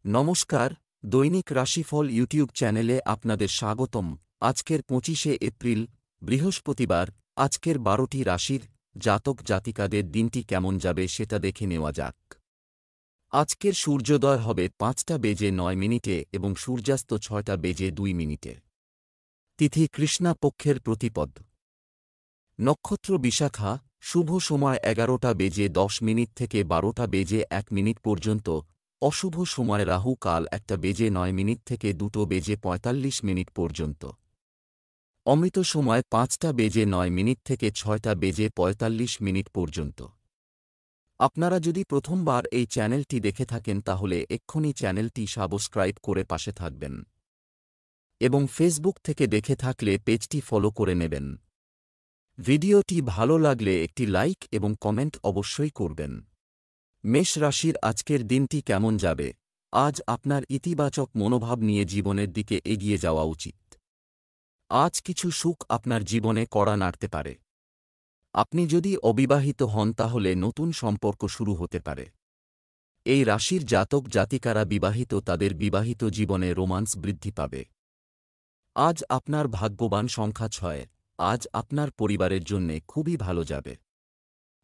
নমস্কার, দৈনিক রাশিফল ইউটিউব চ্যানেলে আপনাদের স্বাগতম। আজকের ২৫শে এপ্রিল, বৃহস্পতিবার। আজকের ১২টি রাশির জাতক জাতিকাদের দিনটি কেমন যাবে সেটা দেখে নেওয়া যাক। আজকের সূর্যোদয় হবে ৫টা বেজে ৯ মিনিটে এবং সূর্যাস্ত ৬টা বেজে ২ মিনিটে। তিথি কৃষ্ণা পক্ষের প্রতিপদ। নক্ষত্র বিশাখা। শুভ সময় ১১টা বেজে ১০ মিনিট থেকে ১২টা বেজে ১ মিনিট পর্যন্ত। অশুভ সময় রাহু কাল ১টা বেজে ৯ মিনিট থেকে ২টো বেজে ৪৫ মিনিট পর্যন্ত। অমৃত সময় ৫টা বেজে ৯ মিনিট থেকে ৬টা বেজে ৪৫ মিনিট পর্যন্ত। আপনারা যদি প্রথমবার এই চ্যানেলটি দেখে থাকেন তাহলে এক্ষুনি চ্যানেলটি সাবস্ক্রাইব করে পাশে থাকবেন এবং ফেসবুক থেকে দেখে থাকলে পেজটি ফলো করে নেবেন। ভিডিওটি ভালো লাগলে একটি লাইক এবং কমেন্ট অবশ্যই করবেন। মেষ রাশির আজকের দিনটি কেমন যাবে? আজ আপনার ইতিবাচক মনোভাব নিয়ে জীবনের দিকে এগিয়ে যাওয়া উচিত। আজ কিছু সুখ আপনার জীবনে কড়া নাড়তে পারে। আপনি যদি অবিবাহিত হন তাহলে নতুন সম্পর্ক শুরু হতে পারে। এই রাশির জাতক জাতিকারা বিবাহিত, তাদের বিবাহিত জীবনে রোমান্স বৃদ্ধি পাবে। আজ আপনার ভাগ্যবান সংখ্যা ৬। আজ আপনার পরিবারের জন্যে খুবই ভালো যাবে,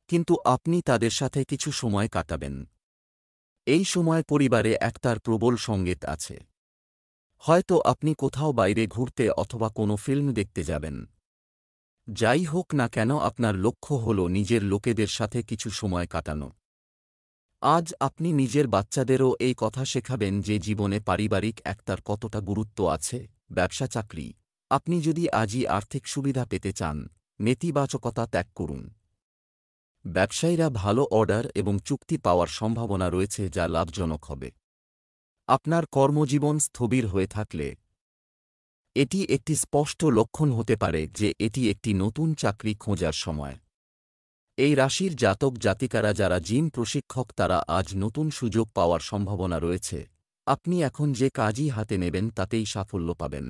কিন্তু আপনি তাদের সাথে কিছু সময় কাটাবেন। এই সময় পরিবারে একতার প্রবল সংকেত আছে। হয়তো আপনি কোথাও বাইরে ঘুরতে অথবা কোনো ফিল্ম দেখতে যাবেন। যাই হোক না কেন, আপনার লক্ষ্য হল নিজের লোকেদের সাথে কিছু সময় কাটানো। আজ আপনি নিজের বাচ্চাদেরও এই কথা শেখাবেন যে জীবনে পারিবারিক একতার কতটা গুরুত্ব আছে। ব্যবসা চাকরি। আপনি যদি আজই আর্থিক সুবিধা পেতে চান, নেতিবাচকতা ত্যাগ করুন। ব্যবসায়ীরা ভালো অর্ডার এবং চুক্তি পাওয়ার সম্ভাবনা রয়েছে যা লাভজনক হবে। আপনার কর্মজীবন স্থবির হয়ে থাকলে এটি একটি স্পষ্ট লক্ষণ হতে পারে যে এটি একটি নতুন চাকরি খোঁজার সময়। এই রাশির জাতক জাতিকারা যারা জিম প্রশিক্ষক, তারা আজ নতুন সুযোগ পাওয়ার সম্ভাবনা রয়েছে। আপনি এখন যে কাজই হাতে নেবেন তাতেই সাফল্য পাবেন।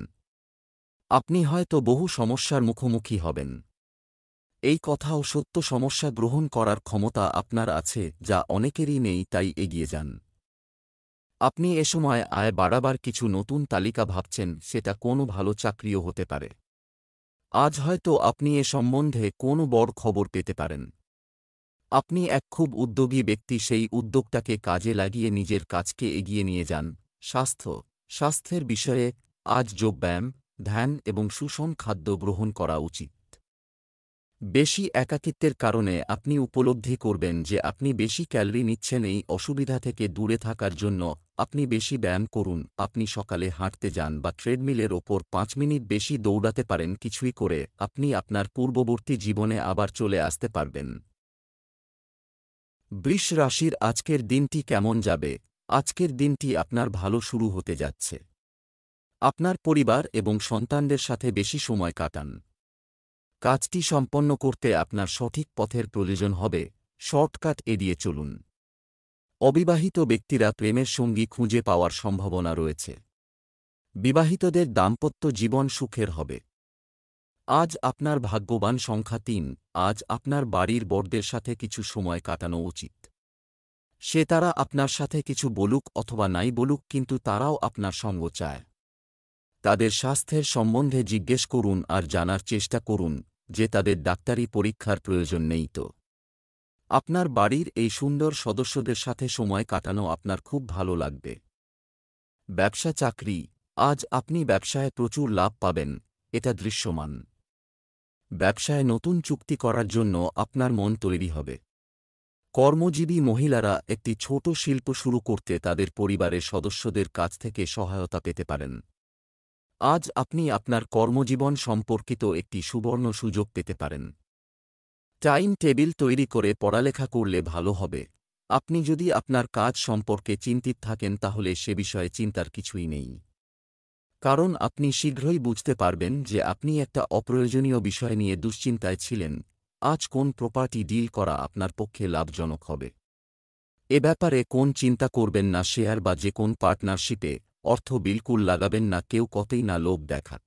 আপনি হয়তো বহু সমস্যার মুখোমুখি হবেন। এই কথাও সত্য, সমস্যা গ্রহণ করার ক্ষমতা আপনার আছে যা অনেকেরই নেই, তাই এগিয়ে যান। আপনি এ সময় আয় বাড়াবার কিছু নতুন তালিকা ভাবছেন, সেটা কোনো ভালো চাকরিও হতে পারে। আজ হয়তো আপনি এ সম্বন্ধে কোনো বড় খবর পেতে পারেন। আপনি এক খুব উদ্যোগী ব্যক্তি, সেই উদ্যোগটাকে কাজে লাগিয়ে নিজের কাজকে এগিয়ে নিয়ে যান। স্বাস্থ্যের বিষয়ে আজ যোগব্যায়াম, ধ্যান এবং সুষম খাদ্য গ্রহণ করা উচিত। বেশি একাকিত্বের কারণে আপনি উপলব্ধি করবেন যে আপনি বেশি ক্যালোরি নিচ্ছেন। এই অসুবিধা থেকে দূরে থাকার জন্য আপনি বেশি ব্যায়াম করুন। আপনি সকালে হাঁটতে যান বা ট্রেডমিলের ওপর ৫ মিনিট বেশি দৌড়াতে পারেন। কিছুই করে আপনি আপনার পূর্ববর্তী জীবনে আবার চলে আসতে পারবেন। বৃষ রাশির আজকের দিনটি কেমন যাবে? আজকের দিনটি আপনার ভালো শুরু হতে যাচ্ছে। আপনার পরিবার এবং সন্তানদের সাথে বেশি সময় কাটান। কাজটি সম্পন্ন করতে আপনার সঠিক পথের প্রয়োজন হবে। শর্টকাট এড়িয়ে চলুন। অবিবাহিত ব্যক্তিরা প্রেমের সঙ্গী খুঁজে পাওয়ার সম্ভাবনা রয়েছে। বিবাহিতদের দাম্পত্য জীবন সুখের হবে। আজ আপনার ভাগ্যবান সংখ্যা ৩। আজ আপনার বাড়ির বড়দের সাথে কিছু সময় কাটানো উচিত। তারা আপনার সাথে কিছু বলুক অথবা নাই বলুক, কিন্তু তারাও আপনার সঙ্গ চায়। তাদের স্বাস্থ্যের সম্বন্ধে জিজ্ঞেস করুন আর জানার চেষ্টা করুন যে তাদের ডাক্তারি পরীক্ষার প্রয়োজন নেই তো। আপনার বাড়ির এই সুন্দর সদস্যদের সাথে সময় কাটানো আপনার খুব ভালো লাগবে। ব্যবসা চাকরি। আজ আপনি ব্যবসায় প্রচুর লাভ পাবেন, এটা দৃশ্যমান। ব্যবসায় নতুন চুক্তি করার জন্য আপনার মন তৈরি হবে। কর্মজীবী মহিলারা একটি ছোট শিল্প শুরু করতে তাদের পরিবারের সদস্যদের কাছ থেকে সহায়তা পেতে পারেন। আজ আপনি আপনার কর্মজীবন সম্পর্কিত একটি সুবর্ণ সুযোগ পেতে পারেন। টাইম টেবিল তৈরি করে পড়ালেখা করলে ভালো হবে। আপনি যদি আপনার কাজ সম্পর্কে চিন্তিত থাকেন তাহলে সে বিষয়ে চিন্তার কিছুই নেই, কারণ আপনি শীঘ্রই বুঝতে পারবেন যে আপনি একটা অপ্রয়োজনীয় বিষয় নিয়ে দুশ্চিন্তায় ছিলেন। আজ কোন প্রপার্টি ডিল করা আপনার পক্ষে লাভজনক হবে। এ ব্যাপারে কোন চিন্তা করবেন না। শেয়ার বা যে কোন পার্টনারশিপে অর্থ বিলকুল লাগাবেন না, কেউ কতই না লোভ দেখাক।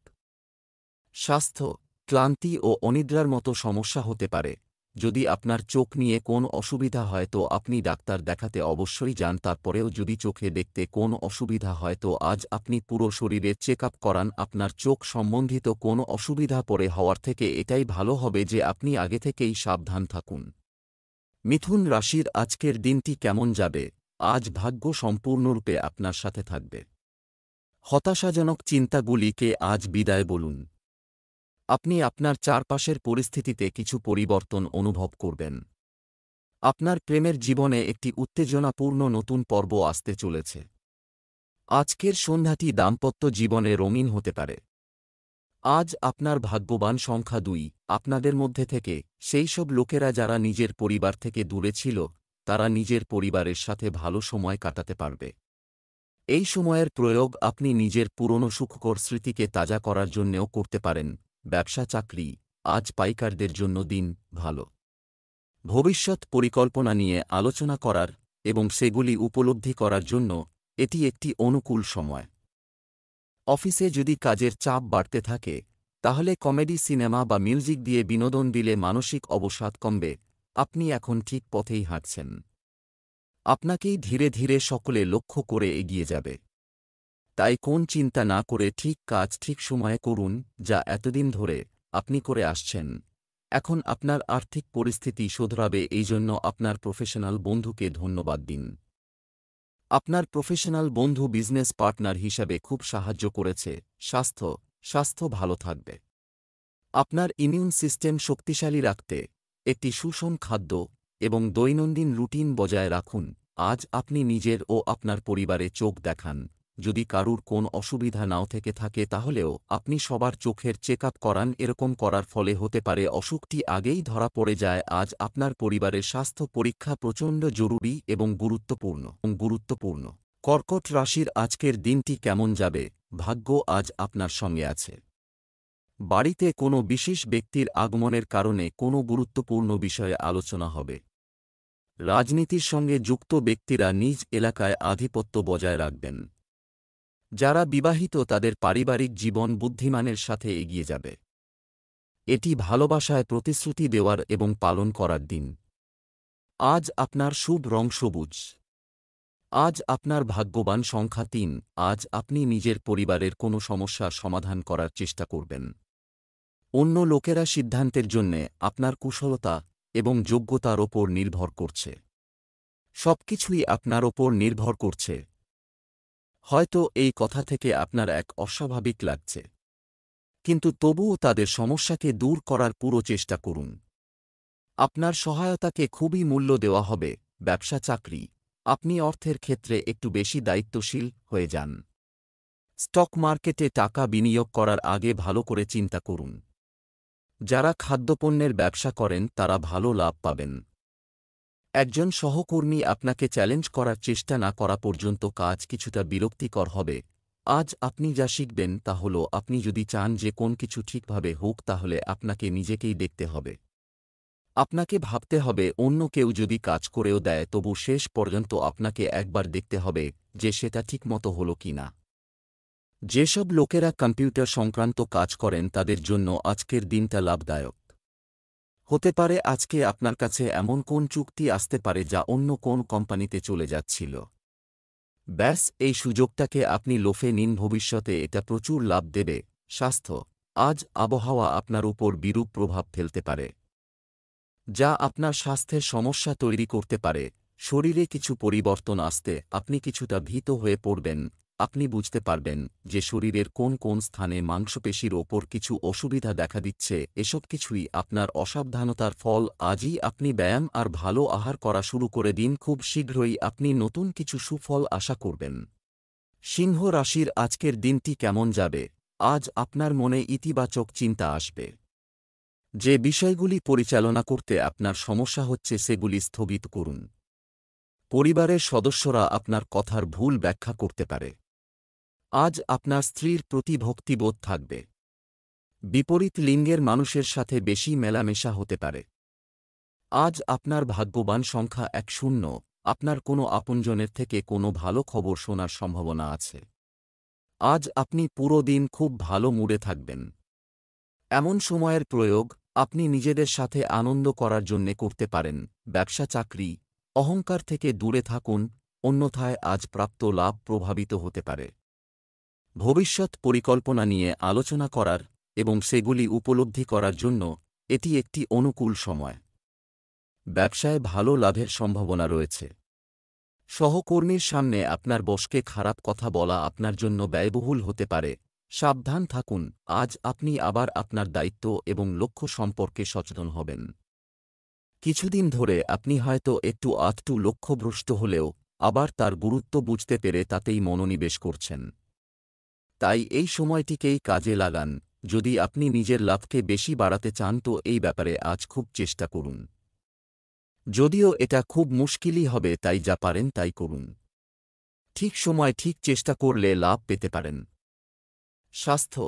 স্বাস্থ্য। ক্লান্তি ও অনিদ্রার মতো সমস্যা হতে পারে, যদি আপনার চোখ নিয়ে কোন অসুবিধা হয় তো আপনি ডাক্তার দেখাতে অবশ্যই যান। তারপরেও যদি চোখে দেখতে কোন অসুবিধা হয় তো আজ আপনি পুরো শরীরে চেক আপ করান। আপনার চোখ সম্বন্ধিত কোনো অসুবিধা পরে হওয়ার থেকে এটাই ভালো হবে যে আপনি আগে থেকেই সাবধান থাকুন। মিথুন রাশির আজকের দিনটি কেমন যাবে? আজ ভাগ্য সম্পূর্ণরূপে আপনার সাথে থাকবে। হতাশাজনক চিন্তাগুলিকে আজ বিদায় বলুন। আপনি আপনার চারপাশের পরিস্থিতিতে কিছু পরিবর্তন অনুভব করবেন। আপনার প্রেমের জীবনে একটি উত্তেজনাপূর্ণ নতুন পর্ব আসতে চলেছে। আজকের সন্ধ্যাটি দাম্পত্য জীবনে রঙিন হতে পারে। আজ আপনার ভাগ্যবান সংখ্যা 2। আপনাদের মধ্যে থেকে সেই সব লোকেরা যারা নিজের পরিবার থেকে দূরে ছিল, তারা নিজের পরিবারের সাথে ভালো সময় কাটাতে পারবে। এই সময়ের প্রয়োগ আপনি নিজের পুরনো সুখকর স্মৃতিকে তাজা করার জন্যেও করতে পারেন। ব্যবসা চাকরি, আজ পাইকারদের জন্য দিন ভালো। ভবিষ্যৎ পরিকল্পনা নিয়ে আলোচনা করার এবং সেগুলি উপলব্ধি করার জন্য এটি একটি অনুকূল সময়। অফিসে যদি কাজের চাপ বাড়তে থাকে, তাহলে কমেডি সিনেমা বা মিউজিক দিয়ে বিনোদন দিলে মানসিক অবসাদ কমবে। আপনি এখন ঠিক পথেই হাঁটছেন। আপনাকেই ধীরে ধীরে সকলে লক্ষ্য করে এগিয়ে যাবে। তাই কোন চিন্তা না করে ঠিক কাজ ঠিক সময়ে করুন, যা এতদিন ধরে আপনি করে আসছেন। এখন আপনার আর্থিক পরিস্থিতি শোধরাবে, এই জন্য আপনার প্রফেশনাল বন্ধুকে ধন্যবাদ দিন। আপনার প্রফেশনাল বন্ধু বিজনেস পার্টনার হিসাবে খুব সাহায্য করেছে। স্বাস্থ্য ভালো থাকবে। আপনার ইমিউন সিস্টেম শক্তিশালী রাখতে একটি সুষম খাদ্য এবং দৈনন্দিন রুটিন বজায় রাখুন। আজ আপনি নিজের ও আপনার পরিবারে চোখ দেখান। যদি কারুর কোন অসুবিধা নাও থেকে থাকে তাহলেও আপনি সবার চোখের চেক আপ করান। এরকম করার ফলে হতে পারে অসুখটি আগেই ধরা পড়ে যায়। আজ আপনার পরিবারের স্বাস্থ্য পরীক্ষা প্রচণ্ড জরুরি এবং গুরুত্বপূর্ণ। কর্কট রাশির আজকের দিনটি কেমন যাবে? ভাগ্য আজ আপনার সঙ্গে আছে। বাড়িতে কোনো বিশেষ ব্যক্তির আগমনের কারণে কোনো গুরুত্বপূর্ণ বিষয়ে আলোচনা হবে। রাজনীতির সঙ্গে যুক্ত ব্যক্তিরা নিজ এলাকায় আধিপত্য বজায় রাখবেন। যারা বিবাহিত তাদের পারিবারিক জীবন বুদ্ধিমানের সাথে এগিয়ে যাবে। এটি ভালোবাসায় প্রতিশ্রুতি দেওয়ার এবং পালন করার দিন। আজ আপনার শুভ রং সবুজ। আজ আপনার ভাগ্যবান সংখ্যা 3। আজ আপনি নিজের পরিবারের কোনো সমস্যার সমাধান করার চেষ্টা করবেন। অন্য লোকেরা সিদ্ধান্তের জন্যে আপনার কুশলতা এবং যোগ্যতার ওপর নির্ভর করছে। সবকিছুই আপনার ওপর নির্ভর করছে। হয়তো এই কথা থেকে আপনার এক অস্বাভাবিক লাগছে, কিন্তু তবুও তাদের সমস্যাকে দূর করার পুরো চেষ্টা করুন। আপনার সহায়তাকে খুবই মূল্য দেওয়া হবে। ব্যবসা চাকরি, আপনি অর্থের ক্ষেত্রে একটু বেশি দায়িত্বশীল হয়ে যান। স্টক মার্কেটে টাকা বিনিয়োগ করার আগে ভালো করে চিন্তা করুন। যারা খাদ্যপণ্যের ব্যবসা করেন তারা ভালো লাভ পাবেন। একজন সহকর্মী আপনাকে চ্যালেঞ্জ করার চেষ্টা না করা পর্যন্ত কাজ কিছুটা বিরক্তিকর হবে। আজ আপনি যা শিখবেন তা হল, আপনি যদি চান যে কোন কিছু ঠিকভাবে হোক তাহলে আপনাকে নিজেকেই দেখতে হবে। আপনাকে ভাবতে হবে অন্য কেউ যদি কাজ করেও দেয় তবু শেষ পর্যন্ত আপনাকে একবার দেখতে হবে যে সেটা ঠিকমতো হল কি না। যেসব লোকেরা কম্পিউটার সংক্রান্ত কাজ করেন তাদের জন্য আজকের দিনটা লাভদায়ক হতে পারে। আজকে আপনার কাছে এমন কোন চুক্তি আসতে পারে যা অন্য কোন কোম্পানিতে চলে যাচ্ছিল। ব্যাস এই সুযোগটাকে আপনি লোফে নিন, ভবিষ্যতে এটা প্রচুর লাভ দেবে। স্বাস্থ্য, আজ আবহাওয়া আপনার উপর বিরূপ প্রভাব ফেলতে পারে, যা আপনার স্বাস্থ্যের সমস্যা তৈরি করতে পারে। শরীরে কিছু পরিবর্তন আসতে আপনি কিছুটা ভীত হয়ে পড়বেন। আপনি বুঝতে পারবেন যে শরীরের কোন কোন স্থানে মাংসপেশির ওপর কিছু অসুবিধা দেখা দিচ্ছে। এসব কিছুই আপনার অসাবধানতার ফল। আজই আপনি ব্যায়াম আর ভালো আহার করা শুরু করে দিন। খুব শীঘ্রই আপনি নতুন কিছু সুফল আশা করবেন। সিংহ রাশির আজকের দিনটি কেমন যাবে? আজ আপনার মনে ইতিবাচক চিন্তা আসবে। যে বিষয়গুলি পরিচালনা করতে আপনার সমস্যা হচ্ছে সেগুলি স্থগিত করুন। পরিবারের সদস্যরা আপনার কথার ভুল ব্যাখ্যা করতে পারে। আজ আপনার স্ত্রীর প্রতি ভক্তিবোধ থাকবে। বিপরীত লিঙ্গের মানুষের সাথে বেশি মেলামেশা হতে পারে। আজ আপনার ভাগ্যবান সংখ্যা 10। আপনার কোনো আপনজনের থেকে কোনো ভালো খবর শোনার সম্ভাবনা আছে। আজ আপনি পুরো দিন খুব ভালো মুডে থাকবেন। এমন সময়ের প্রয়োগ আপনি নিজেদের সাথে আনন্দ করার জন্যে করতে পারেন। ব্যবসা চাকরি, অহংকার থেকে দূরে থাকুন, অন্যথায় আজ প্রাপ্ত লাভ প্রভাবিত হতে পারে। ভবিষ্যৎ পরিকল্পনা নিয়ে আলোচনা করার এবং সেগুলি উপলব্ধি করার জন্য এটি একটি অনুকূল সময়। ব্যবসায় ভালো লাভের সম্ভাবনা রয়েছে। সহকর্মীর সামনে আপনার বসকে খারাপ কথা বলা আপনার জন্য ব্যয়বহুল হতে পারে। সাবধান থাকুন, আজ আপনি আবার আপনার দায়িত্ব এবং লক্ষ্য সম্পর্কে সচেতন হবেন। কিছুদিন ধরে আপনি হয়তো একটু আধটু লক্ষ্যভ্রষ্ট হলেও আবার তার গুরুত্ব বুঝতে পেরে তাতেই মনোনিবেশ করছেন। তাই এই সময়টিকেই কাজে লাগান। যদি আপনি নিজের লাভকে বেশি বাড়াতে চান তো এই ব্যাপারে আজ খুব চেষ্টা করুন। যদিও এটা খুব মুশকিলই হবে, তাই যা পারেন তাই করুন। ঠিক সময় ঠিক চেষ্টা করলে লাভ পেতে পারেন। স্বাস্থ্য,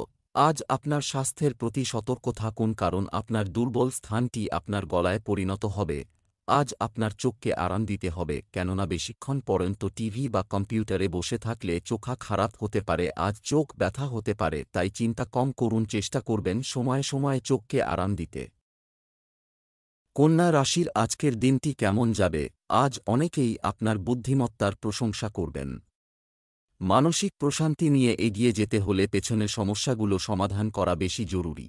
আজ আপনার স্বাস্থ্যের প্রতি সতর্ক থাকুন, কারণ আপনার দুর্বল স্থানটি আপনার গলায় পরিণত হবে। আজ আপনার চোখকে আরাম দিতে হবে, কেননা বেশিক্ষণ পর্যন্ত টিভি বা কম্পিউটারে বসে থাকলে চোখা খারাপ হতে পারে, আজ চোখ ব্যথা হতে পারে। তাই চিন্তা কম করুন, চেষ্টা করবেন সময়ে সময়ে চোখকে আরাম দিতে। কন্যা রাশির আজকের দিনটি কেমন যাবে? আজ অনেকেই আপনার বুদ্ধিমত্তার প্রশংসা করবেন। মানসিক প্রশান্তি নিয়ে এগিয়ে যেতে হলে পেছনের সমস্যাগুলো সমাধান করা বেশি জরুরি।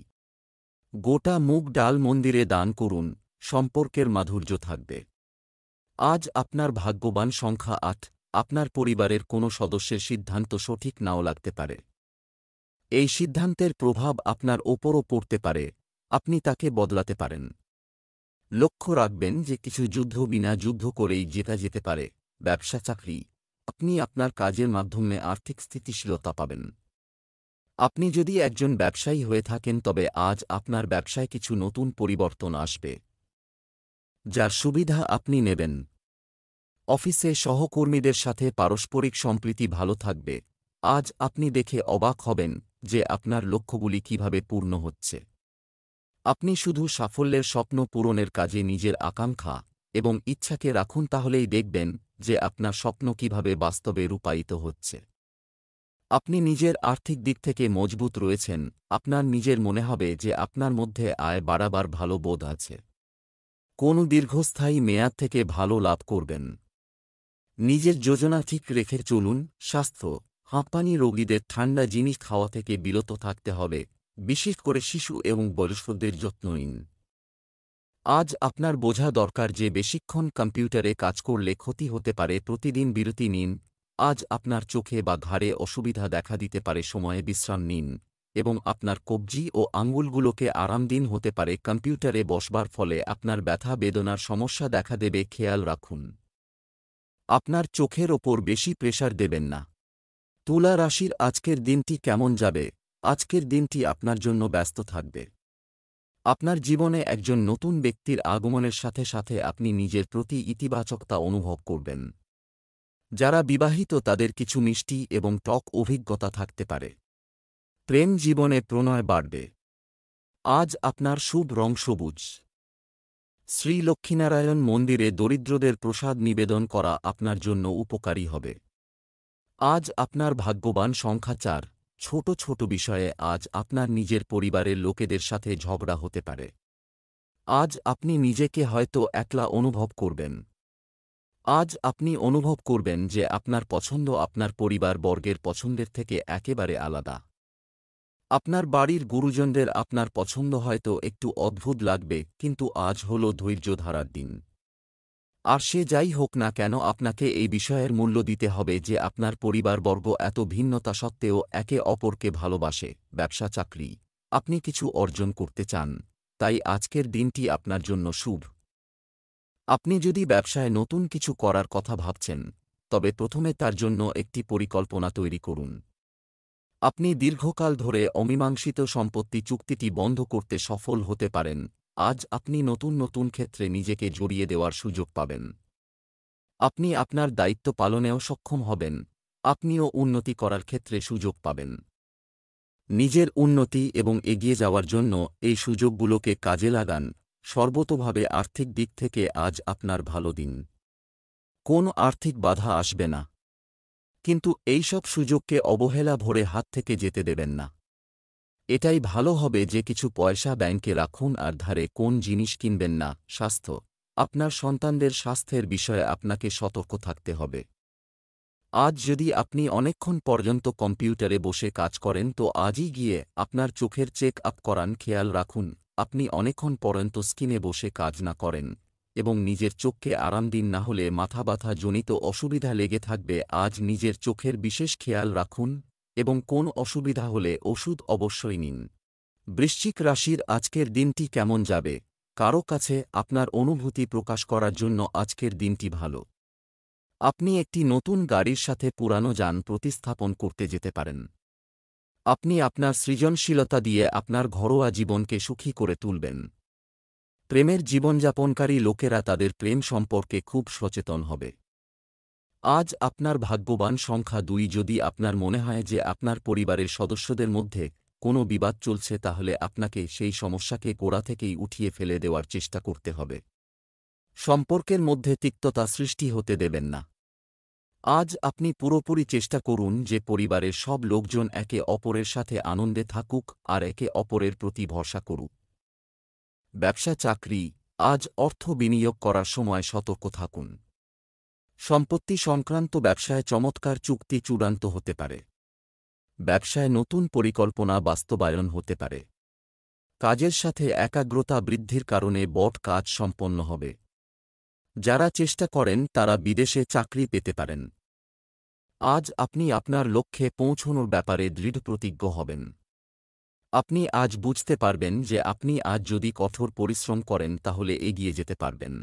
গোটা মুগ ডাল মন্দিরে দান করুন, সম্পর্কের মাধুর্য থাকবে। আজ আপনার ভাগ্যবান সংখ্যা ৮। আপনার পরিবারের কোনো সদস্যের সিদ্ধান্ত সঠিক নাও লাগতে পারে। এই সিদ্ধান্তের প্রভাব আপনার ওপরও পড়তে পারে, আপনি তাকে বদলাতে পারেন। লক্ষ্য রাখবেন যে কিছু যুদ্ধ বিনা যুদ্ধ করেই জেতা যেতে পারে। ব্যবসা চাকরি, আপনি আপনার কাজের মাধ্যমে আর্থিক স্থিতিশীলতা পাবেন। আপনি যদি একজন ব্যবসায়ী হয়ে থাকেন তবে আজ আপনার ব্যবসায় কিছু নতুন পরিবর্তন আসবে, যার সুবিধা আপনি নেবেন। অফিসে সহকর্মীদের সাথে পারস্পরিক সম্প্রীতি ভালো থাকবে। আজ আপনি দেখে অবাক হবেন যে আপনার লক্ষ্যগুলি কিভাবে পূর্ণ হচ্ছে। আপনি শুধু সাফল্যের স্বপ্ন পূরণের কাজে নিজের আকাঙ্ক্ষা এবং ইচ্ছাকে রাখুন, তাহলেই দেখবেন যে আপনার স্বপ্ন কিভাবে বাস্তবে রূপায়িত হচ্ছে। আপনি নিজের আর্থিক দিক থেকে মজবুত রয়েছেন। আপনার নিজের মনে হবে যে আপনার মধ্যে আয় বাড়াবার ভালো বোধ আছে। কোনো দীর্ঘস্থায়ী মেয়াদ থেকে ভালো লাভ করবেন। নিজের যোজনা ঠিক রেখে চলুন। স্বাস্থ্য, হাঁপানি রোগীদের ঠান্ডা জিনিস খাওয়া থেকে বিরত থাকতে হবে, বিশেষ করে শিশু এবং বয়স্কদের যত্ন নিন। আজ আপনার বোঝা দরকার যে বেশিক্ষণ কম্পিউটারে কাজ করলে ক্ষতি হতে পারে, প্রতিদিন বিরতি নিন। আজ আপনার চোখে বা ঘাড়ে অসুবিধা দেখা দিতে পারে, সময়ে বিশ্রাম নিন এবং আপনার কবজি ও আঙ্গুলগুলোকে আরাম দিন। হতে পারে কম্পিউটারে বসবার ফলে আপনার ব্যথা বেদনার সমস্যা দেখা দেবে, খেয়াল রাখুন। আপনার চোখের ওপর বেশি প্রেসার দেবেন না। তুলা রাশির আজকের দিনটি কেমন যাবে? আজকের দিনটি আপনার জন্য ব্যস্ত থাকবে। আপনার জীবনে একজন নতুন ব্যক্তির আগমনের সাথে সাথে আপনি নিজের প্রতি ইতিবাচকতা অনুভব করবেন। যারা বিবাহিত তাদের কিছু মিষ্টি এবং টক অভিজ্ঞতা থাকতে পারে। প্রেম জীবনে প্রণয় বাড়বে। আজ আপনার শুভ রং সবুজ। শ্রী লক্ষ্মীনারায়ণ মন্দিরে দরিদ্রদের প্রসাদ নিবেদন করা আপনার জন্য উপকারী হবে। আজ আপনার ভাগ্যবান সংখ্যা ৪। ছোট ছোট বিষয়ে আজ আপনার নিজের পরিবারের লোকেদের সাথে ঝগড়া হতে পারে। আজ আপনি নিজেকে হয়তো একলা অনুভব করবেন। আজ আপনি অনুভব করবেন যে আপনার পছন্দ আপনার পরিবার বর্গের পছন্দের থেকে একেবারে আলাদা। আপনার বাড়ির গুরুজনদের আপনার পছন্দ হয়তো একটু অদ্ভুত লাগবে, কিন্তু আজ হল ধৈর্য ধরার দিন। আর সে যাই হোক না কেন, আপনাকে এই বিষয়ের মূল্য দিতে হবে যে আপনার পরিবারবর্গ এত ভিন্নতা সত্ত্বেও একে অপরকে ভালোবাসে। ব্যবসা চাকরি, আপনি কিছু অর্জন করতে চান, তাই আজকের দিনটি আপনার জন্য শুভ। আপনি যদি ব্যবসায় নতুন কিছু করার কথা ভাবছেন, তবে প্রথমে তার জন্য একটি পরিকল্পনা তৈরি করুন। আপনি দীর্ঘকাল ধরে অমীমাংসিত সম্পত্তি চুক্তিটি বন্ধ করতে সফল হতে পারেন। আজ আপনি নতুন নতুন ক্ষেত্রে নিজেকে জড়িয়ে দেওয়ার সুযোগ পাবেন। আপনি আপনার দায়িত্ব পালনেও সক্ষম হবেন। আপনিও উন্নতি করার ক্ষেত্রে সুযোগ পাবেন। নিজের উন্নতি এবং এগিয়ে যাওয়ার জন্য এই সুযোগগুলোকে কাজে লাগান। সর্বতোভাবে আর্থিক দিক থেকে আজ আপনার ভালো দিন। কোনো আর্থিক বাধা আসবে না, কিন্তু এইসব সুযোগকে অবহেলা ভরে হাত থেকে যেতে দেবেন না। এটাই ভালো হবে যে কিছু পয়সা ব্যাংকে রাখুন আর ধারে কোন জিনিস কিনবেন না। স্বাস্থ্য, আপনার সন্তানদের স্বাস্থ্যের বিষয়ে আপনাকে সতর্ক থাকতে হবে। আজ যদি আপনি অনেকক্ষণ পর্যন্ত কম্পিউটারে বসে কাজ করেন তো আজই গিয়ে আপনার চোখের চেক আপ করান। খেয়াল রাখুন আপনি অনেকক্ষণ পর্যন্ত স্ক্রিনে বসে কাজ না করেন এবং নিজের চোখকে আরাম দিন, না হলে মাথা ব্যথা জনিত অসুবিধা লেগে থাকবে। আজ নিজের চোখের বিশেষ খেয়াল রাখুন এবং কোন অসুবিধা হলে ওষুধ অবশ্যই নিন। বৃশ্চিক রাশির আজকের দিনটি কেমন যাবে? কারো কাছে আপনার অনুভূতি প্রকাশ করার জন্য আজকের দিনটি ভালো। আপনি একটি নতুন গাড়ির সাথে পুরানো যান প্রতিস্থাপন করতে যেতে পারেন। আপনি আপনার সৃজনশীলতা দিয়ে আপনার ঘরোয়া জীবনকে সুখী করে তুলবেন। প্রেমের জীবনযাপনকারী লোকেরা তাদের প্রেম সম্পর্কে খুব সচেতন হবে। আজ আপনার ভাগ্যবান সংখ্যা 2। যদি আপনার মনে হয় যে আপনার পরিবারের সদস্যদের মধ্যে কোনো বিবাদ চলছে, তাহলে আপনাকে সেই সমস্যাকে গোড়া থেকেই উঠিয়ে ফেলে দেওয়ার চেষ্টা করতে হবে। সম্পর্কের মধ্যে তিক্ততা সৃষ্টি হতে দেবেন না। আজ আপনি পুরোপুরি চেষ্টা করুন যে পরিবারের সব লোকজন একে অপরের সাথে আনন্দে থাকুক আর একে অপরের প্রতি ভরসা করুক। ব্যবসা চাকরি, আজ অর্থ বিনিয়োগ করার সময় সতর্ক থাকুন। সম্পত্তি সংক্রান্ত ব্যবসায় চমৎকার চুক্তি চূড়ান্ত হতে পারে। ব্যবসায় নতুন পরিকল্পনা বাস্তবায়ন হতে পারে। কাজের সাথে একাগ্রতা বৃদ্ধির কারণে বড় কাজ সম্পন্ন হবে। যারা চেষ্টা করেন তারা বিদেশে চাকরি পেতে পারেন। আজ আপনি আপনার লক্ষ্যে পৌঁছনোর ব্যাপারে দৃঢ়প্রতিজ্ঞ হবেন। আপনি আজ বুঝতে পারবেন যে আপনি আজ যদি কঠোর পরিশ্রম করেন তাহলে এগিয়ে যেতে পারবেন।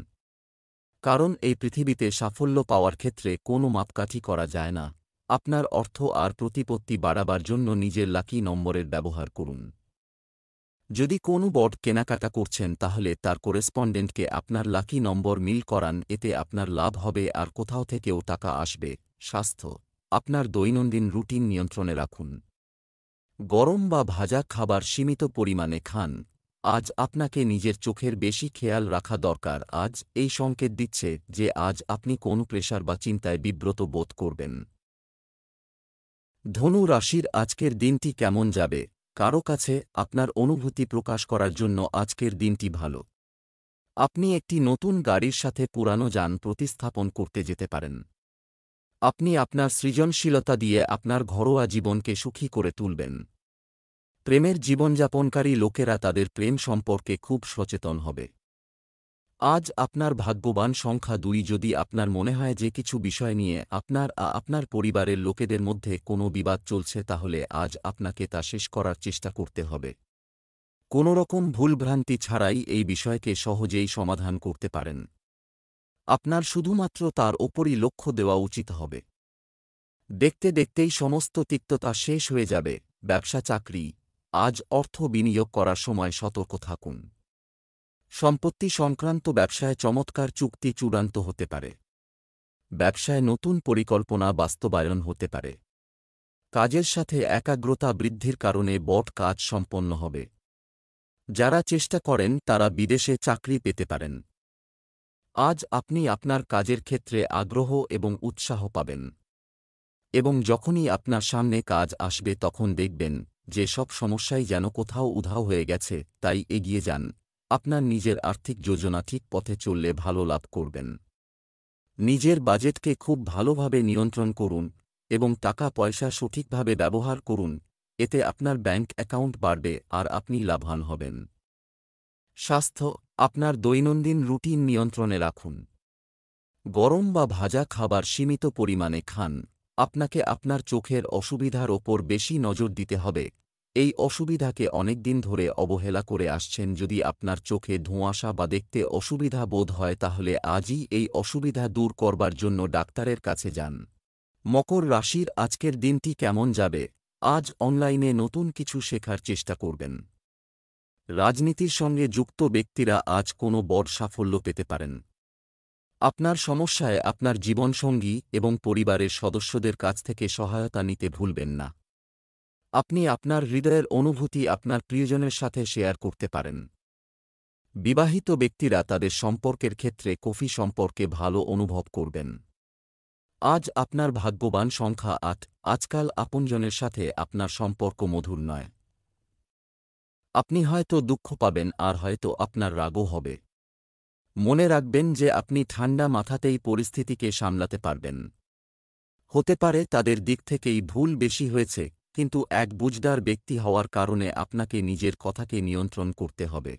কারণ এই পৃথিবীতে সাফল্য পাওয়ার ক্ষেত্রে কোনো মাপকাঠি করা যায় না। আপনার অর্থ আর প্রতিপত্তি বাড়াবার জন্য নিজের লাকি নম্বরের ব্যবহার করুন। যদি কোনো বড় কেনাকাটা করছেন তাহলে তার করেসপন্ডেন্টকে আপনার লাকি নম্বর মিল করান, এতে আপনার লাভ হবে আর কোথাও থেকেও টাকা আসবে। স্বাস্থ্য, আপনার দৈনন্দিন রুটিন নিয়ন্ত্রণে রাখুন। গরম বা ভাজা খাবার সীমিত পরিমাণে খান। আজ আপনাকে নিজের চোখের বেশি খেয়াল রাখা দরকার। আজ এই সংকেত দিচ্ছে যে আজ আপনি কোন প্রেশার বা চিন্তায় বিব্রত বোধ করবেন। ধনু রাশির আজকের দিনটি কেমন যাবে? কারো কাছে আপনার অনুভূতি প্রকাশ করার জন্য আজকের দিনটি ভালো। আপনি একটি নতুন গাড়ির সাথে পুরানো যান প্রতিস্থাপন করতে যেতে পারেন। আপনি আপনার সৃজনশীলতা দিয়ে আপনার ঘরোয়া জীবনকে সুখী করে তুলবেন। প্রেমের জীবনযাপনকারী লোকেরা তাদের প্রেম সম্পর্কে খুব সচেতন হবে। আজ আপনার ভাগ্যবান সংখ্যা 2। যদি আপনার মনে হয় যে কিছু বিষয় নিয়ে আপনার পরিবারের লোকেদের মধ্যে কোনো বিবাদ চলছে, তাহলে আজ আপনাকে তা শেষ করার চেষ্টা করতে হবে। কোনোরকম ভুলভ্রান্তি ছাড়াই এই বিষয়কে সহজেই সমাধান করতে পারেন। আপনার শুধুমাত্র তার ওপরই লক্ষ্য দেওয়া উচিত হবে। দেখতে দেখতেই সমস্ত তিক্ততা শেষ হয়ে যাবে। ব্যবসা চাকরি, আজ অর্থ বিনিয়োগ করার সময় সতর্ক থাকুন। সম্পত্তি সংক্রান্ত ব্যবসায় চমৎকার চুক্তি চূড়ান্ত হতে পারে। ব্যবসায় নতুন পরিকল্পনা বাস্তবায়ন হতে পারে। কাজের সাথে একাগ্রতা বৃদ্ধির কারণে বড় কাজ সম্পন্ন হবে। যারা চেষ্টা করেন তারা বিদেশে চাকরি পেতে পারেন। আজ আপনি আপনার কাজের ক্ষেত্রে আগ্রহ এবং উৎসাহ পাবেন এবং যখনই আপনার সামনে কাজ আসবে তখন দেখবেন যে সব সমস্যাই যেন কোথাও উধাও হয়ে গেছে। তাই এগিয়ে যান। আপনার নিজের আর্থিক যোজনা ঠিক পথে চললে ভালো লাভ করবেন। নিজের বাজেটকে খুব ভালোভাবে নিয়ন্ত্রণ করুন এবং টাকা পয়সা সঠিকভাবে ব্যবহার করুন। এতে আপনার ব্যাংক অ্যাকাউন্ট বাড়বে আর আপনি লাভবান হবেন। স্বাস্থ্য, আপনার দৈনন্দিন রুটিন নিয়ন্ত্রণে রাখুন। গরম বা ভাজা খাবার সীমিত পরিমাণে খান। আপনাকে আপনার চোখের অসুবিধার ওপর বেশি নজর দিতে হবে। এই অসুবিধাকে অনেকদিন ধরে অবহেলা করে আসছেন। যদি আপনার চোখে ধোঁয়াশা বা দেখতে অসুবিধা বোধ হয় তাহলে আজই এই অসুবিধা দূর করবার জন্য ডাক্তারের কাছে যান। মকর রাশির আজকের দিনটি কেমন যাবে? আজ অনলাইনে নতুন কিছু শেখার চেষ্টা করবেন। রাজনীতির সঙ্গে যুক্ত ব্যক্তিরা আজ কোনো বড় সাফল্য পেতে পারেন। আপনার সমস্যায় আপনার জীবনসঙ্গী এবং পরিবারের সদস্যদের কাছ থেকে সহায়তা নিতে ভুলবেন না। আপনি আপনার হৃদয়ের অনুভূতি আপনার প্রিয়জনের সাথে শেয়ার করতে পারেন। বিবাহিত ব্যক্তিরা তাদের সম্পর্কের ক্ষেত্রে কফি সম্পর্কে ভালো অনুভব করবেন। আজ আপনার ভাগ্যবান সংখ্যা 8। আজকাল আপনজনের সাথে আপনার সম্পর্ক মধুর নয়। আপনি হয়তো দুঃখ পাবেন আর হয়তো আপনার রাগও হবে। মনে রাখবেন যে আপনি ঠান্ডা মাথাতেই পরিস্থিতিকে সামলাতে পারবেন। হতে পারে তাদের দিক থেকেই ভুল বেশি হয়েছে, কিন্তু এক বুঝদার ব্যক্তি হওয়ার কারণে আপনাকে নিজের কথাকে নিয়ন্ত্রণ করতে হবে।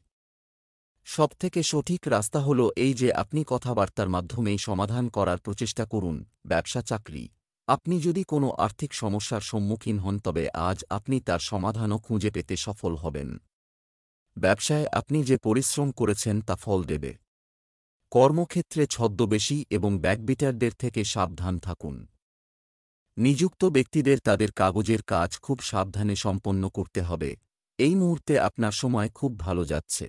সবথেকে সঠিক রাস্তা হল এই যে আপনি কথাবার্তার মাধ্যমেই সমাধান করার প্রচেষ্টা করুন। ব্যবসা চাকরি, আপনি যদি কোনো আর্থিক সমস্যার সম্মুখীন হন তবে আজ আপনি তার সমাধানও খুঁজে পেতে সফল হবেন। ব্যবসায় আপনি যে পরিশ্রম করেছেন তা ফল দেবে। কর্মক্ষেত্রে ছদ্মবেশী এবং ব্যাকবিটারদের থেকে সাবধান থাকুন। নিযুক্ত ব্যক্তিদের তাদের কাগজের কাজ খুব সাবধানে সম্পন্ন করতে হবে। এই মুহূর্তে আপনার সময় খুব ভালো যাচ্ছে।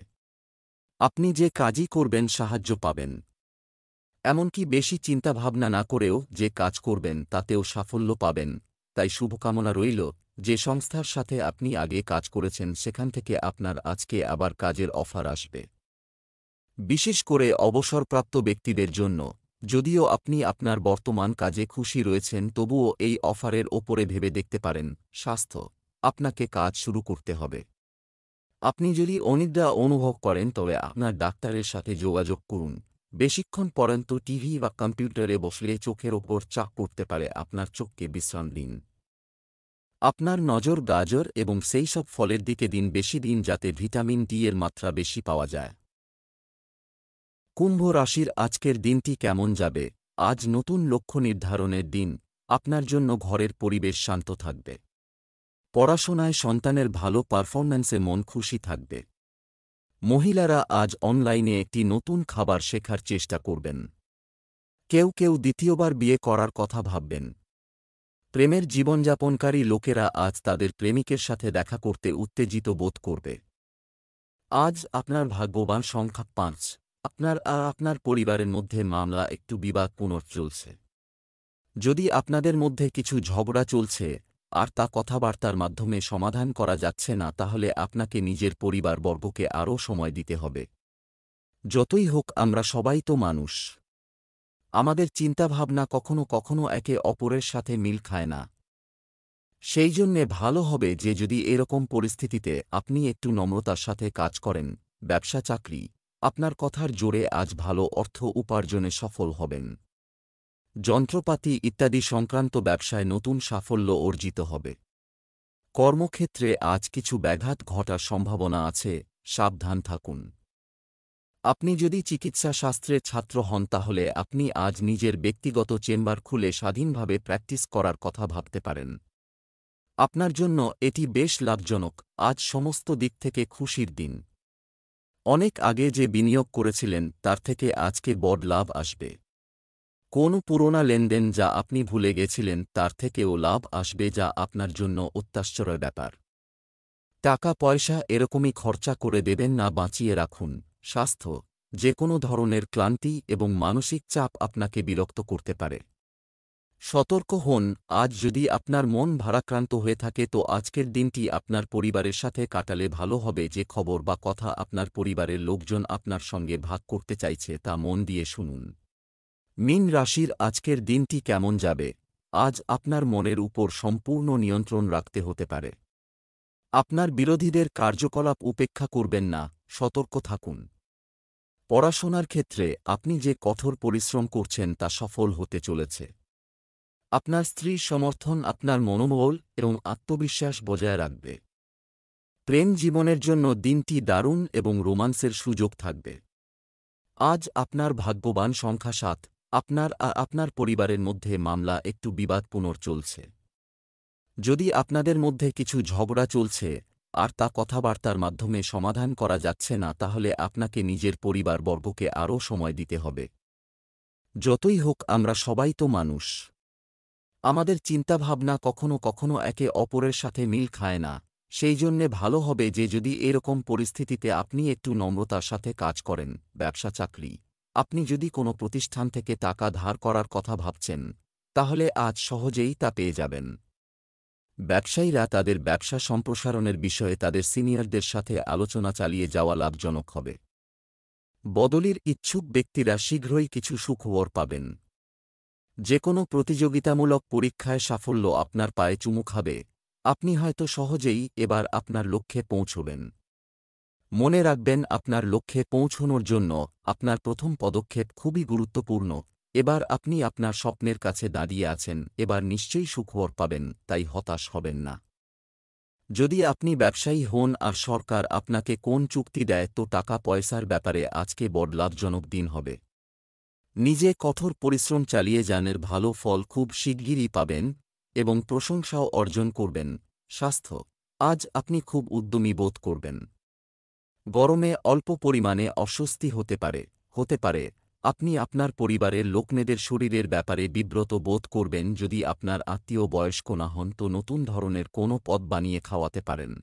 আপনি যে কাজই করবেন সাহায্য পাবেন। এমনকি বেশি চিন্তাভাবনা না করেও যে কাজ করবেন তাতেও সাফল্য পাবেন। তাই শুভকামনা রইল, যে সংস্থার সাথে আপনি আগে কাজ করেছেন সেখান থেকে আপনার আজকে আবার কাজের অফার আসবে। বিশেষ করে অবসরপ্রাপ্ত ব্যক্তিদের জন্য, যদিও আপনি আপনার বর্তমান কাজে খুশি রয়েছেন তবুও এই অফারের ওপরে ভেবে দেখতে পারেন। স্বাস্থ্য, আপনাকে কাজ শুরু করতে হবে। আপনি যদি অনিদ্রা অনুভব করেন তবে আপনার ডাক্তারের সাথে যোগাযোগ করুন। বেশিক্ষণ পর্যন্ত টিভি বা কম্পিউটারে বসলে চোখের ওপর চাপ পড়তে পারে, আপনার চোখকে বিশ্রাম দিন। আপনার নজর গাজর এবং সেই সব ফলের দিকে দিন, বেশি দিন, যাতে ভিটামিন ডি এর মাত্রা বেশি পাওয়া যায়। কুম্ভ রাশির আজকের দিনটি কেমন যাবে? আজ নতুন লক্ষ্য নির্ধারণের দিন। আপনার জন্য ঘরের পরিবেশ শান্ত থাকবে। পড়াশোনায় সন্তানের ভালো পারফরম্যান্সে মন খুশি থাকবে। মহিলারা আজ অনলাইনে একটি নতুন খাবার শেখার চেষ্টা করবেন। কেউ কেউ দ্বিতীয়বার বিয়ে করার কথা ভাববেন। প্রেমের জীবনযাপনকারী লোকেরা আজ তাদের প্রেমিকের সাথে দেখা করতে উত্তেজিত বোধ করবে। আজ আপনার ভাগ্যবান সংখ্যা 5। আপনার আর আপনার পরিবারের মধ্যে মামলা একটু বিবাদপূর্ণ চলছে। যদি আপনাদের মধ্যে কিছু ঝগড়া চলছে আর তা কথাবার্তার মাধ্যমে সমাধান করা যাচ্ছে না, তাহলে আপনাকে নিজের পরিবারবর্গকে আরও সময় দিতে হবে। যতই হোক, আমরা সবাই তো মানুষ। আমাদের চিন্তাভাবনা কখনো কখনো একে অপরের সাথে মিল খায় না। সেই জন্যে ভালো হবে যে যদি এরকম পরিস্থিতিতে আপনি একটু নম্রতার সাথে কাজ করেন। ব্যবসা চাকরি, আপনার কথার জোরে আজ ভালো অর্থ উপার্জনে সফল হবেন। যন্ত্রপাতি ইত্যাদি সংক্রান্ত ব্যবসায় নতুন সাফল্য অর্জিত হবে। কর্মক্ষেত্রে আজ কিছু ব্যাঘাত ঘটার সম্ভাবনা আছে, সাবধান থাকুন। আপনি যদি চিকিৎসা শাস্ত্রের ছাত্র হন তাহলে আপনি আজ নিজের ব্যক্তিগত চেম্বার খুলে স্বাধীনভাবে প্র্যাকটিস করার কথা ভাবতে পারেন। আপনার জন্য এটি বেশ লাভজনক। আজ সমস্ত দিক থেকে খুশির দিন। অনেক আগে যে বিনিয়োগ করেছিলেন তার থেকে আজকে বড় লাভ আসবে। কোন পুরোনো লেনদেন যা আপনি ভুলে গেছিলেন তার থেকেও লাভ আসবে, যা আপনার জন্য অত্যাশ্চর্য ব্যাপার। টাকা পয়সা এরকমই খরচা করে দেবেন না, বাঁচিয়ে রাখুন। স্বাস্থ্য, যে কোনো ধরনের ক্লান্তি এবং মানসিক চাপ আপনাকে বিরক্ত করতে পারে। সতর্ক হন, আজ যদি আপনার মন ভারাক্রান্ত হয়ে থাকে তো আজকের দিনটি আপনার পরিবারের সাথে কাটালে ভালো হবে। যে খবর বা কথা আপনার পরিবারের লোকজন আপনার সঙ্গে ভাগ করতে চাইছে তা মন দিয়ে শুনুন। মীন রাশির আজকের দিনটি কেমন যাবে? আজ আপনার মনের উপর সম্পূর্ণ নিয়ন্ত্রণ রাখতে হতে পারে। আপনার বিরোধীদের কার্যকলাপ উপেক্ষা করবেন না, সতর্ক থাকুন। পড়াশোনার ক্ষেত্রে আপনি যে কঠোর পরিশ্রম করছেন তা সফল হতে চলেছে। আপনার স্ত্রীর সমর্থন আপনার মনোবল এবং আত্মবিশ্বাস বজায় রাখবে। প্রেম জীবনের জন্য দিনটি দারুণ এবং রোমান্সের সুযোগ থাকবে। আজ আপনার ভাগ্যবান সংখ্যা 7। আপনার আর আপনার পরিবারের মধ্যে মামলা একটু বিবাদপূর্ণ চলছে। যদি আপনাদের মধ্যে কিছু ঝগড়া চলছে আর তা কথাবার্তার মাধ্যমে সমাধান করা যাচ্ছে না, তাহলে আপনাকে নিজের পরিবারবর্গকে আরও সময় দিতে হবে। যতই হোক, আমরা সবাই তো মানুষ। আমাদের চিন্তাভাবনা কখনো কখনো একে অপরের সাথে মিল খায় না। সেই জন্যে ভালো হবে যে যদি এরকম পরিস্থিতিতে আপনি একটু নম্রতার সাথে কাজ করেন। ব্যবসা চাকরি, আপনি যদি কোনো প্রতিষ্ঠান থেকে টাকা ধার করার কথা ভাবছেন তাহলে আজ সহজেই তা পেয়ে যাবেন। ব্যবসায়ীরা তাদের ব্যবসা সম্প্রসারণের বিষয়ে তাদের সিনিয়রদের সাথে আলোচনা চালিয়ে যাওয়া লাভজনক হবে। বদলির ইচ্ছুক ব্যক্তিরা শীঘ্রই কিছু সুখবর পাবেন। যে কোনো প্রতিযোগিতামূলক পরীক্ষায় সাফল্য আপনার পায়ে চুমু খাবে। আপনি হয়তো সহজেই এবার আপনার লক্ষ্যে পৌঁছবেন। মনে রাখবেন, আপনার লক্ষ্যে পৌঁছনোর জন্য আপনার প্রথম পদক্ষেপ খুবই গুরুত্বপূর্ণ। এবার আপনি আপনার স্বপ্নের কাছে দাঁড়িয়ে আছেন, এবার নিশ্চয়ই সুখবর পাবেন, তাই হতাশ হবেন না। যদি আপনি ব্যবসায়ী হন আর সরকার আপনাকে কোন চুক্তি দেয়, তো টাকা পয়সার ব্যাপারে আজকে বড় লাভজনক দিন হবে। নিজে কঠোর পরিশ্রম চালিয়ে যান, এর ভালো ফল খুব শিগগিরই পাবেন এবং প্রশংসাও অর্জন করবেন। স্বাস্থ্য, আজ আপনি খুব উদ্যমী বোধ করবেন। গরমে অল্প পরিমাণে অস্বস্তি হতে পারে। আপনি আপনার পরিবারের লোকদের শরীরের ব্যাপারে বিব্রত বোধ করবেন। যদি আপনার আত্মীয় বয়স্ক না হন, তো নতুন ধরনের কোনো পদ বানিয়ে খাওয়াতে পারেন।